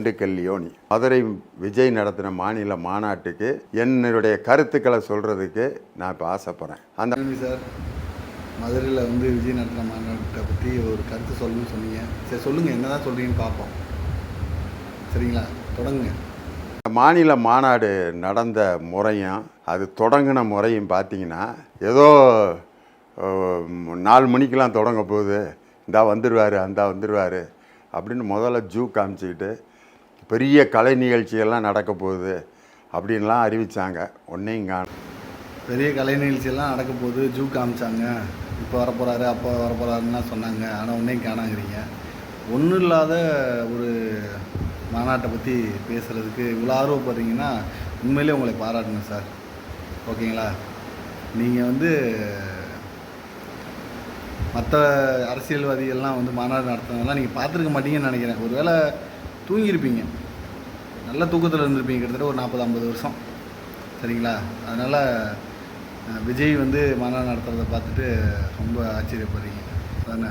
திண்டுக்கல் லியோனி மதுரை விஜய் நடத்தின மாநில மாநாட்டுக்கு என்னுடைய கருத்துக்களை சொல்கிறதுக்கு நான் இப்போ ஆசைப்பட்றேன். அந்த சார் மதுரையில் விஜய் நடத்தின மாநாட்டை பற்றி ஒரு கருத்து சொல்லணும்னு சொன்னீங்க. சரி சொல்லுங்கள், என்ன தான் சொல்கிறீங்கன்னு பார்ப்போம். சரிங்களா, தொடங்குங்க. மாநில மாநாடு நடந்த முறையும் அது தொடங்கின முறையும் பார்த்தீங்கன்னா ஏதோ 4 மணிக்கெலாம் தொடங்க போகுது, இந்தா வந்துடுவார் அந்த வந்துடுவார் அப்படின்னு முதல்ல ஜூ காமிச்சிக்கிட்டு பெரிய கலை நிகழ்ச்சியெல்லாம் நடக்க போகுது அப்படின்லாம் அறிவித்தாங்க. ஒன்றையும் காணும். பெரிய கலை நிகழ்ச்சியெல்லாம் நடக்க போகுது, ஜூ காமிச்சாங்க, இப்போ வரப்போகிறாரு அப்போ வரப்போகிறாருன்னா சொன்னாங்க. ஆனால் ஒன்றையும் காணாங்கிறீங்க. ஒன்றும் இல்லாத ஒரு மாநாட்டை பற்றி பேசுகிறதுக்கு இவ்வளோ ஆர்வப்படுறீங்கன்னா உண்மையிலே உங்களை பாராட்டணும் சார். ஓகேங்களா, நீங்கள் மற்ற அரசியல்வாதிகள்லாம் மாநாடு நடத்துனதெல்லாம் நீங்கள் பார்த்துருக்க மாட்டீங்கன்னு நினைக்கிறேன். ஒரு வேளை தூங்கியிருப்பீங்க, நல்ல தூக்கத்தில் இருந்திருப்பீங்க, கிட்டத்தட்ட ஒரு 40-50 வருஷம். சரிங்களா, அதனால் விஜய் மாநாடு நடத்துகிறத பார்த்துட்டு ரொம்ப ஆச்சரியப்படுறீங்க தானே?